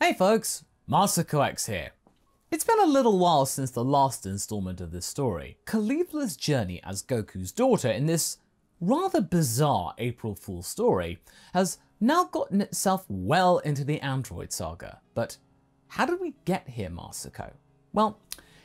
Hey folks, Masako X here. It's been a little while since the last installment of this story. Caulifla's journey as Goku's daughter in this rather bizarre April Fool's story has now gotten itself well into the Android saga. But how did we get here, Masako? Well,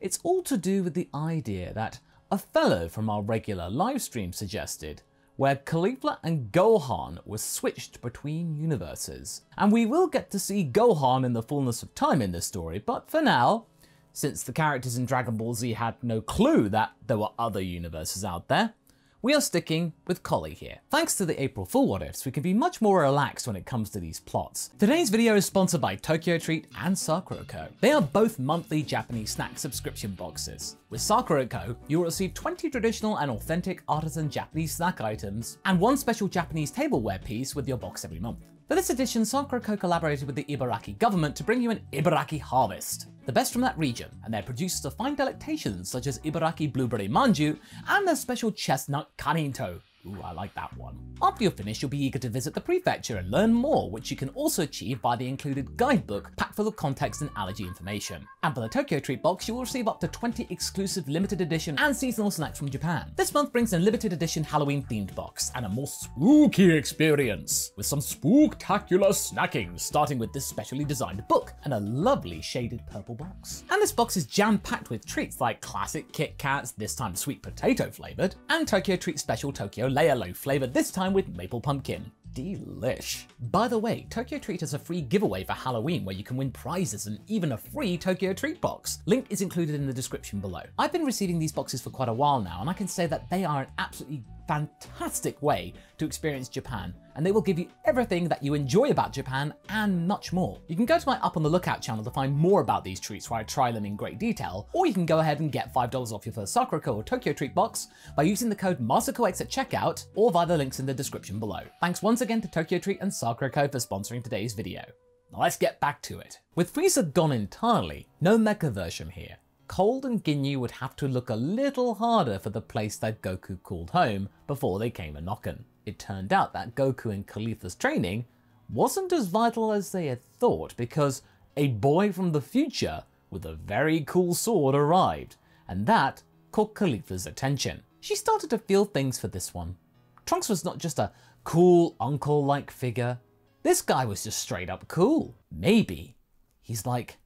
it's all to do with the idea that a fellow from our regular livestream suggested, where Caulifla and Gohan were switched between universes. And we will get to see Gohan in the fullness of time in this story, but for now, since the characters in Dragon Ball Z had no clue that there were other universes out there, we are sticking with Collie here. Thanks to the April Fool What Ifs, we can be much more relaxed when it comes to these plots. Today's video is sponsored by Tokyo Treat and Sakura Co. They are both monthly Japanese snack subscription boxes. With Sakura Co, you will receive 20 traditional and authentic artisan Japanese snack items and one special Japanese tableware piece with your box every month. For this edition, Sakura Co collaborated with the Ibaraki government to bring you an Ibaraki harvest, the best from that region, and their producers of fine delectations such as Ibaraki blueberry manju and their special chestnut kaninto. Ooh, I like that one. After you're finished, you'll be eager to visit the prefecture and learn more, which you can also achieve by the included guidebook packed full of context and allergy information. And for the Tokyo Treat box, you will receive up to 20 exclusive limited edition and seasonal snacks from Japan. This month brings a limited edition Halloween themed box and a more spooky experience with some spooktacular snacking, starting with this specially designed book and a lovely shaded purple box. And this box is jam-packed with treats like classic Kit Kats, this time sweet potato flavored, and Tokyo Treat special Tokyo Layer Loaf flavored, this time with maple pumpkin. Delish. By the way, Tokyo Treat has a free giveaway for Halloween where you can win prizes and even a free Tokyo Treat box. Link is included in the description below. I've been receiving these boxes for quite a while now, and I can say that they are an absolutely fantastic way to experience Japan, and they will give you everything that you enjoy about Japan and much more. You can go to my Up on the Lookout channel to find more about these treats where I try them in great detail, or you can go ahead and get $5 off your first Sakura Co or Tokyo Treat box by using the code MASAKOX at checkout or via the links in the description below. Thanks once again to Tokyo Treat and Sakura Co for sponsoring today's video. Now let's get back to it. With Frieza gone entirely, no mecha version here, Cold and Ginyu would have to look a little harder for the place that Goku called home before they came a-knockin'. It turned out that Goku and Caulifla's training wasn't as vital as they had thought, because a boy from the future with a very cool sword arrived, and that caught Caulifla's attention. She started to feel things for this one. Trunks was not just a cool uncle-like figure. This guy was just straight up cool. Maybe he's like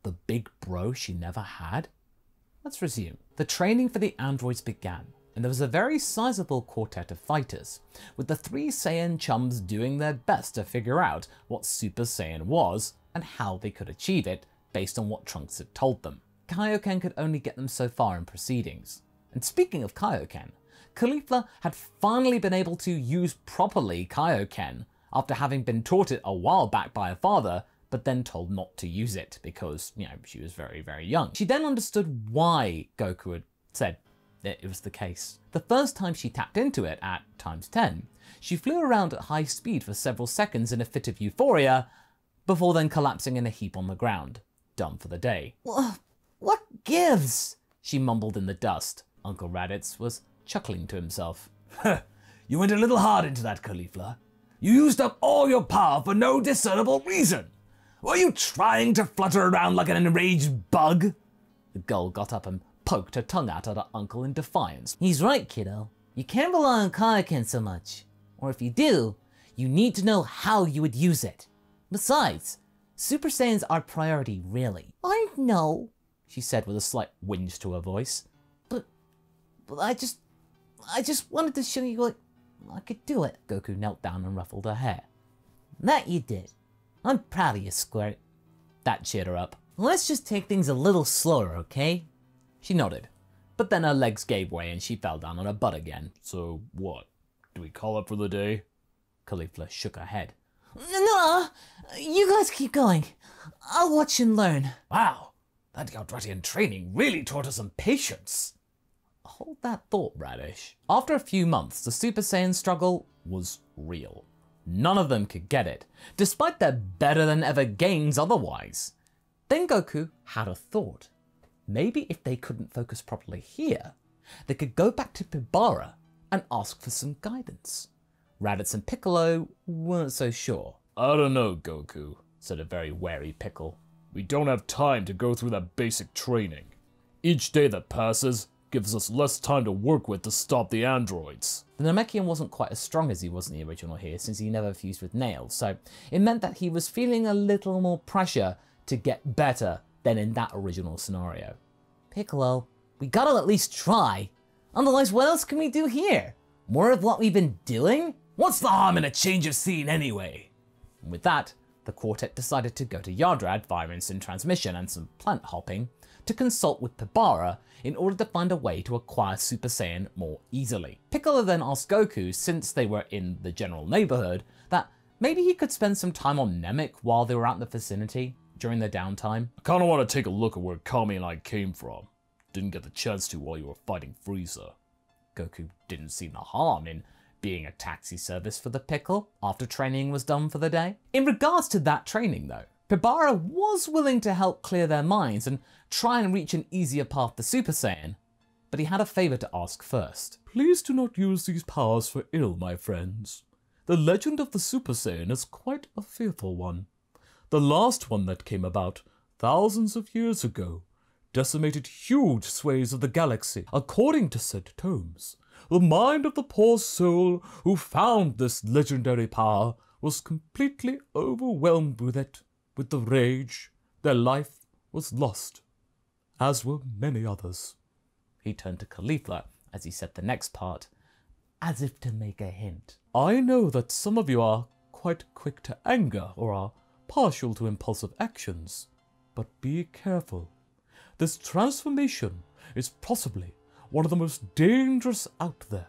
the big bro she never had? Let's resume. The training for the androids began, and there was a very sizable quartet of fighters, with the three Saiyan chums doing their best to figure out what Super Saiyan was and how they could achieve it based on what Trunks had told them. Kaioken could only get them so far in proceedings. And speaking of Kaioken, Caulifla had finally been able to use properly Kaioken after having been taught it a while back by her father, but then told not to use it because, she was very, very young. She then understood why Goku had said that it was the case. The first time she tapped into it at ×10, she flew around at high speed for several seconds in a fit of euphoria, before then collapsing in a heap on the ground, done for the day. What gives? She mumbled in the dust. Uncle Raditz was chuckling to himself. You went a little hard into that, Caulifla. You used up all your power for no discernible reason. Were you trying to flutter around like an enraged bug? The girl got up and poked her tongue out at her uncle in defiance. He's right, kiddo. You can't rely on Kaioken so much. Or if you do, you need to know how you would use it. Besides, Super Saiyans are priority, really. I know, she said with a slight whinge to her voice. But I just wanted to show you like I could do it. Goku knelt down and ruffled her hair. That you did. I'm proud of you, Squirt. That cheered her up. Let's just take things a little slower, okay? She nodded, but then her legs gave way and she fell down on her butt again. So what? Do we call it for the day? Caulifla shook her head. No, you guys keep going. I'll watch and learn. Wow, that Galdratian training really taught us some patience. Hold that thought, Radish. After a few months, the Super Saiyan struggle was real. None of them could get it, despite their better-than-ever gains otherwise. Then Goku had a thought. Maybe if they couldn't focus properly here, they could go back to Pibara and ask for some guidance. Raditz and Piccolo weren't so sure. I don't know, Goku. said a very wary Pickle. We don't have time to go through that basic training. Each day that passes gives us less time to work with to stop the androids. The Namekian wasn't quite as strong as he was in the original here, since he never fused with nails, so it meant that he was feeling a little more pressure to get better than in that original scenario. Piccolo, we gotta at least try. Otherwise, what else can we do here? More of what we've been doing? What's the harm in a change of scene anyway? And with that, the quartet decided to go to Yardrad via instant transmission and some plant hopping to consult with Pibara in order to find a way to acquire Super Saiyan more easily. Piccolo then asked Goku, since they were in the general neighborhood, that maybe he could spend some time on Namek while they were out in the vicinity during their downtime. I kinda wanna take a look at where Kami and I came from. Didn't get the chance to while you were fighting Frieza. Goku didn't see the harm in being a taxi service for the Pickle after training was done for the day. In regards to that training though, Pibara was willing to help clear their minds and try and reach an easier path to Super Saiyan, but he had a favour to ask first. Please do not use these powers for ill, my friends. The legend of the Super Saiyan is quite a fearful one. The last one that came about thousands of years ago decimated huge swathes of the galaxy. According to said tomes, the mind of the poor soul who found this legendary power was completely overwhelmed with it. With the rage, their life was lost, as were many others. He turned to Caulifla as he said the next part, as if to make a hint. I know that some of you are quite quick to anger or are partial to impulsive actions, but be careful. This transformation is possibly one of the most dangerous out there,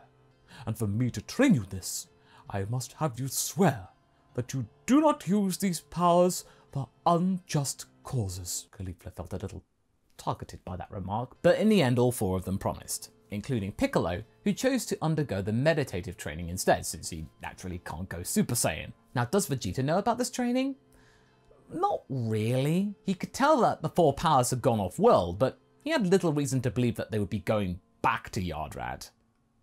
and for me to train you this, I must have you swear that you do not use these powers for unjust causes. Caulifla felt a little targeted by that remark, but in the end all four of them promised, including Piccolo, who chose to undergo the meditative training instead, since he naturally can't go Super Saiyan. Now, does Vegeta know about this training? Not really. He could tell that the four powers had gone off-world, but he had little reason to believe that they would be going back to Yardrad.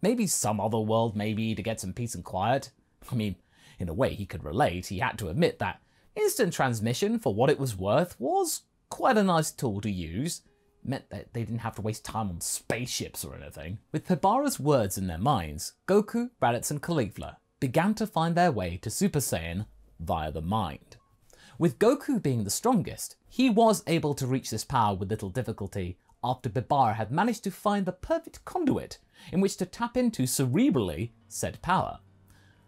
Maybe some other world, maybe, to get some peace and quiet. I mean, in a way he could relate. He had to admit that instant transmission, for what it was worth, was quite a nice tool to use. It meant that they didn't have to waste time on spaceships or anything. With Pibara's words in their minds, Goku, Raditz and Caulifla began to find their way to Super Saiyan via the mind. With Goku being the strongest, he was able to reach this power with little difficulty after Pibara had managed to find the perfect conduit in which to tap into cerebrally said power.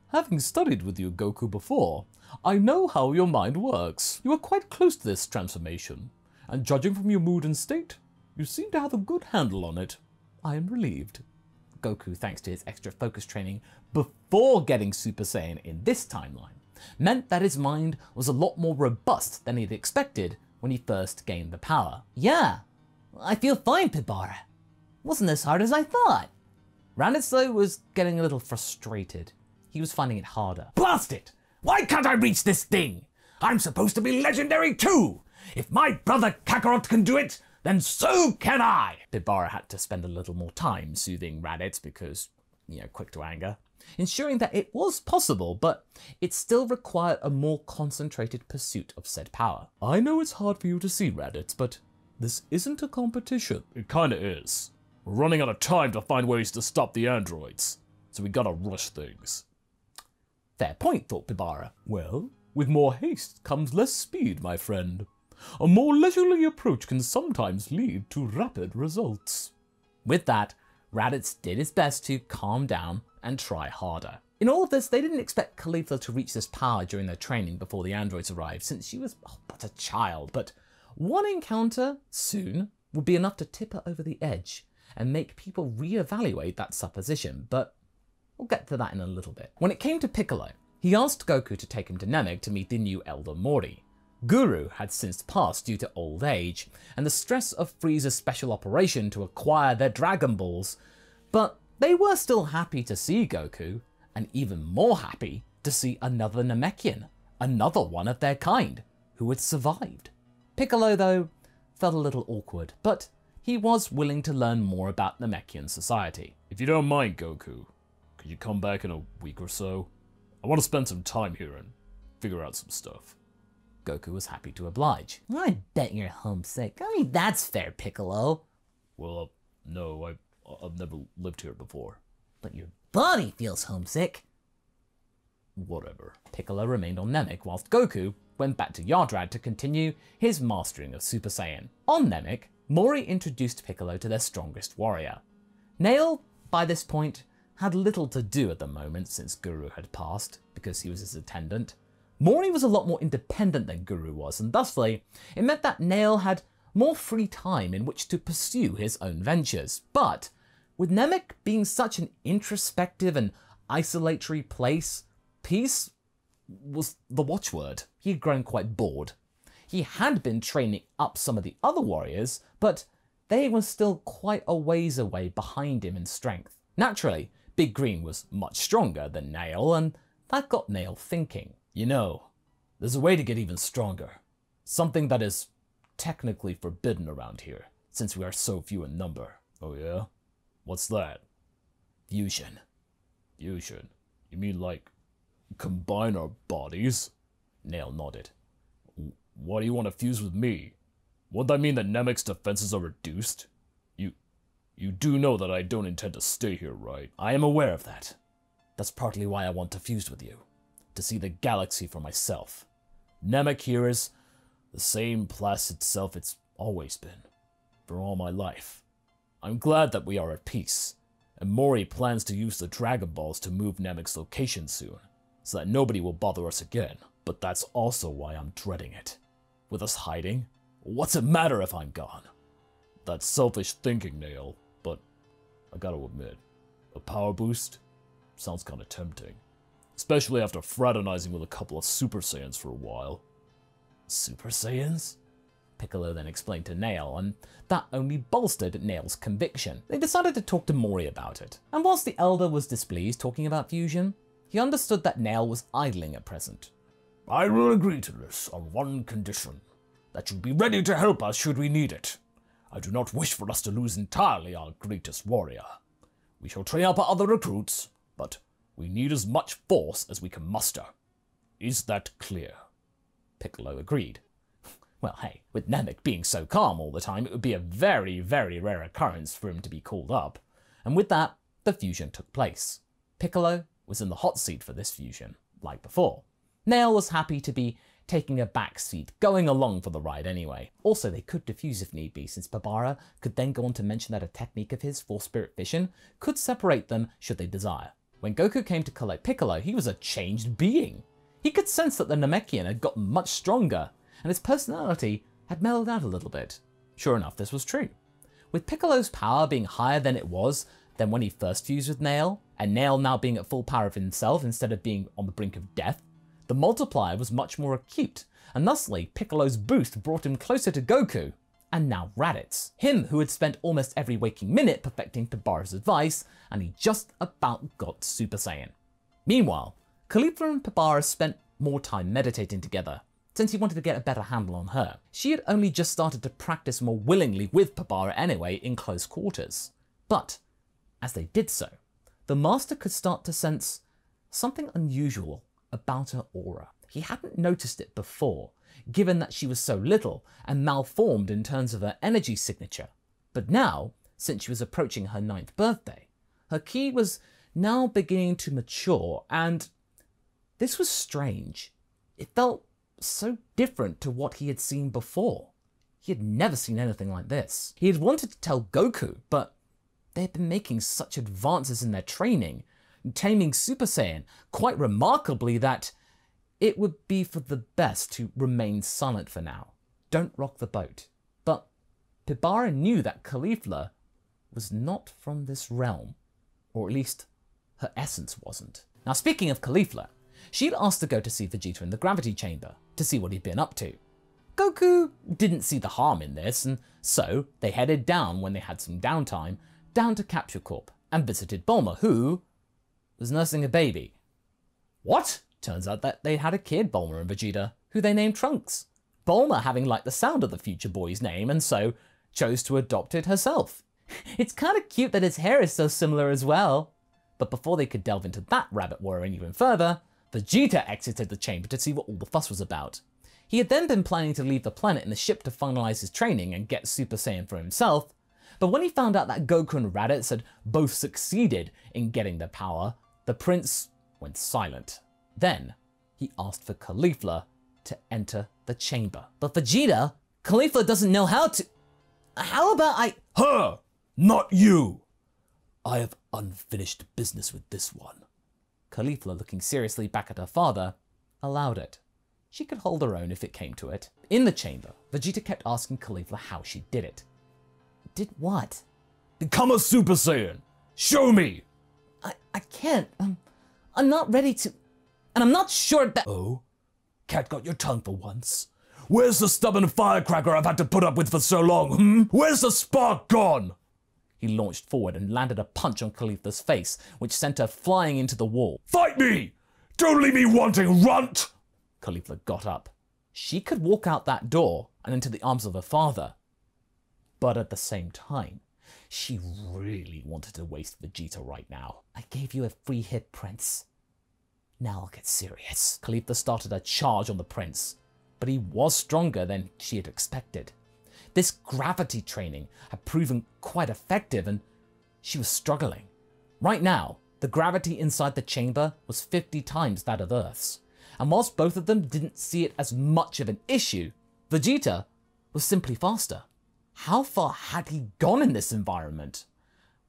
Having studied with you, Goku, before, I know how your mind works. You are quite close to this transformation, and judging from your mood and state, you seem to have a good handle on it. I am relieved. Goku, thanks to his extra focus training before getting Super Saiyan in this timeline, meant that his mind was a lot more robust than he'd expected when he first gained the power. Yeah, I feel fine, Pibara. Wasn't as hard as I thought. Raditz, though, was getting a little frustrated. He was finding it harder. Blast it! Why can't I reach this thing? I'm supposed to be legendary too! If my brother Kakarot can do it, then so can I! Pibara had to spend a little more time soothing Raditz because, quick to anger, ensuring that it was possible, but it still required a more concentrated pursuit of said power. I know it's hard for you to see, Raditz, but this isn't a competition. It kinda is. We're running out of time to find ways to stop the androids, so we gotta rush things. Fair point, thought Pibara. Well, with more haste comes less speed, my friend. A more leisurely approach can sometimes lead to rapid results. With that, Raditz did his best to calm down and try harder. In all of this, they didn't expect Caulifla to reach this power during their training before the androids arrived, since she was but a child, but one encounter soon would be enough to tip her over the edge and make people re-evaluate that supposition, but we'll get to that in a little bit. When it came to Piccolo, he asked Goku to take him to Namek to meet the new Elder Mori. Guru had since passed due to old age and the stress of Frieza's special operation to acquire their Dragon Balls, but they were still happy to see Goku, and even more happy to see another Namekian, another one of their kind, who had survived. Piccolo, though, felt a little awkward, but he was willing to learn more about Namekian society. If you don't mind, Goku, could you come back in a week or so? I want to spend some time here and figure out some stuff. Goku was happy to oblige. I bet you're homesick. I mean, that's fair, Piccolo. Well, no, I've never lived here before. But your body feels homesick. Whatever. Piccolo remained on Namek whilst Goku went back to Yardrad to continue his mastering of Super Saiyan. On Namek, Mori introduced Piccolo to their strongest warrior. Nail, by this point, had little to do at the moment since Guru had passed, because he was his attendant. Mori was a lot more independent than Guru was, and thusly, it meant that Nail had more free time in which to pursue his own ventures. But, with Namek being such an introspective and isolatory place, peace was the watchword. He had grown quite bored. He had been training up some of the other warriors, but they were still quite a ways away behind him in strength. Naturally, Big Green was much stronger than Nail, and that got Nail thinking. You know, there's a way to get even stronger. Something that is technically forbidden around here, since we are so few in number. Oh yeah? What's that? Fusion. Fusion? You mean like combine our bodies? Nail nodded. Why do you want to fuse with me? Wouldn't that mean that Namek's defenses are reduced? You do know that I don't intend to stay here, right? I am aware of that. That's partly why I want to fuse with you. To see the galaxy for myself. Namek here is the same placid self it's always been. For all my life. I'm glad that we are at peace. And Mori plans to use the Dragon Balls to move Namek's location soon. So that nobody will bother us again. But that's also why I'm dreading it. With us hiding, what's it matter if I'm gone? That's selfish thinking, Nail, but I gotta admit, a power boost sounds kinda tempting. Especially after fraternizing with a couple of Super Saiyans for a while. Super Saiyans? Piccolo then explained to Nail, and that only bolstered Nail's conviction. They decided to talk to Mori about it. And whilst the Elder was displeased talking about fusion, he understood that Nail was idling at present. I will agree to this on one condition, that you be ready to help us should we need it. I do not wish for us to lose entirely our greatest warrior. We shall train up our other recruits, but we need as much force as we can muster. Is that clear? Piccolo agreed. Well, hey, with Namek being so calm all the time, it would be a very, very rare occurrence for him to be called up. And with that, the fusion took place. Piccolo was in the hot seat for this fusion, like before. Nail was happy to be taking a back seat, going along for the ride anyway. Also, they could defuse if need be, since Babara could then go on to mention that a technique of his, Force Spirit Fission, could separate them should they desire. When Goku came to collect Piccolo, he was a changed being. He could sense that the Namekian had gotten much stronger, and his personality had mellowed out a little bit. Sure enough, this was true. With Piccolo's power being higher than it was than when he first fused with Nail, and Nail now being at full power of himself instead of being on the brink of death, the multiplier was much more acute, and thusly Piccolo's boost brought him closer to Goku, and now Raditz. Him who had spent almost every waking minute perfecting Babara's advice, and he just about got Super Saiyan. Meanwhile, Caulifla and Babara spent more time meditating together, since he wanted to get a better handle on her. She had only just started to practice more willingly with Babara anyway in close quarters. But, as they did so, the Master could start to sense something unusual about her aura. He hadn't noticed it before, given that she was so little and malformed in terms of her energy signature. But now, since she was approaching her 9th birthday, her ki was now beginning to mature, and this was strange. It felt so different to what he had seen before. He had never seen anything like this. He had wanted to tell Goku, but they had been making such advances in their training, taming Super Saiyan, quite remarkably, that it would be for the best to remain silent for now. Don't rock the boat. But Babara knew that Caulifla was not from this realm, or at least her essence wasn't. Now, speaking of Caulifla, she'd asked to go to see Vegeta in the gravity chamber to see what he'd been up to. Goku didn't see the harm in this, and so they headed down when they had some downtime, down to Capsule Corp and visited Bulma, who was nursing a baby. What? Turns out that they had a kid, Bulma and Vegeta, who they named Trunks. Bulma having liked the sound of the future boy's name and so chose to adopt it herself. It's kind of cute that his hair is so similar as well. But before they could delve into that rabbit warren even further, Vegeta exited the chamber to see what all the fuss was about. He had then been planning to leave the planet in the ship to finalize his training and get Super Saiyan for himself, but when he found out that Goku and Raditz had both succeeded in getting the power, the prince went silent. Then he asked for Caulifla to enter the chamber. But Vegeta, Caulifla doesn't know how to... How about Her, not you! I have unfinished business with this one. Caulifla, looking seriously back at her father, allowed it. She could hold her own if it came to it. In the chamber, Vegeta kept asking Caulifla how she did it. Did what? Become a Super Saiyan! Show me! I can't. I'm not ready to... And I'm not sure that... Oh? Cat got your tongue for once? Where's the stubborn firecracker I've had to put up with for so long, Where's the spark gone? He launched forward and landed a punch on Caulifla's face, which sent her flying into the wall. Fight me! Don't leave me wanting, runt! Caulifla got up. She could walk out that door and into the arms of her father. But at the same time, she really wanted to waste Vegeta right now. I gave you a free hit, Prince. Now I'll get serious. Caulifla started a charge on the prince, but he was stronger than she had expected. This gravity training had proven quite effective and she was struggling. Right now, the gravity inside the chamber was 50 times that of Earth's. And whilst both of them didn't see it as much of an issue, Vegeta was simply faster. How far had he gone in this environment?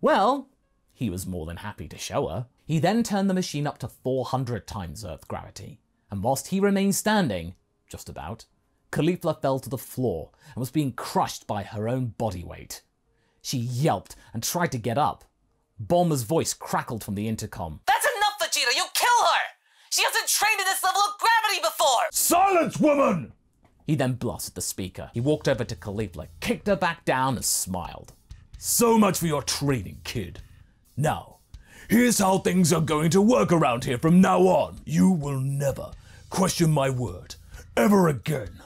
Well, he was more than happy to show her. He then turned the machine up to 400 times Earth gravity, and whilst he remained standing, just about, Caulifla fell to the floor and was being crushed by her own body weight. She yelped and tried to get up. Bulma's voice crackled from the intercom. That's enough, Vegeta! You'll kill her! She hasn't trained at this level of gravity before! Silence, woman! He then blasted the speaker. He walked over to Caulifla, kicked her back down and smiled. So much for your training, kid. Now, here's how things are going to work around here from now on. You will never question my word, ever again,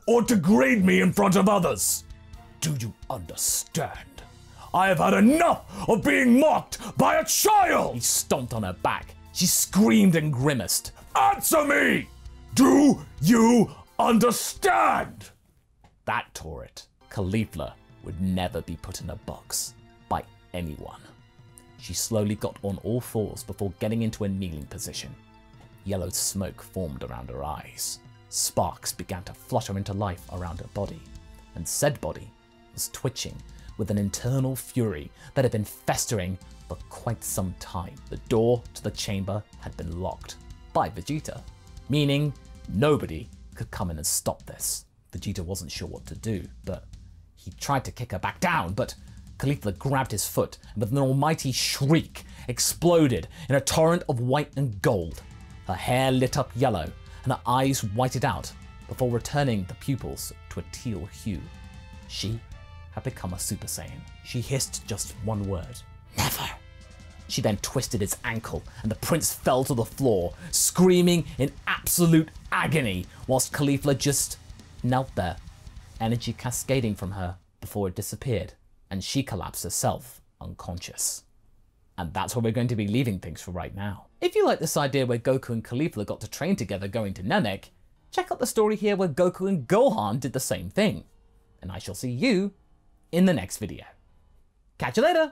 or degrade me in front of others. Do you understand? I have had enough of being mocked by a child! He stomped on her back. She screamed and grimaced. Answer me! Do you understand? That tore it. Caulifla would never be put in a box by anyone. She slowly got on all fours before getting into a kneeling position. Yellow smoke formed around her eyes. Sparks began to flutter into life around her body, and said body was twitching with an internal fury that had been festering for quite some time. The door to the chamber had been locked by Vegeta, meaning nobody could come in and stop this. Vegeta wasn't sure what to do, but he tried to kick her back down, but Caulifla grabbed his foot and with an almighty shriek exploded in a torrent of white and gold. Her hair lit up yellow and her eyes whited out before returning the pupils to a teal hue. She had become a Super Saiyan. She hissed just one word, never. She then twisted his ankle and the prince fell to the floor, screaming in absolute agony whilst Caulifla just knelt there, energy cascading from her before it disappeared and she collapsed herself unconscious. And that's where we're going to be leaving things for right now. If you like this idea where Goku and Caulifla got to train together going to Namek, check out the story here where Goku and Gohan did the same thing. And I shall see you in the next video. Catch you later!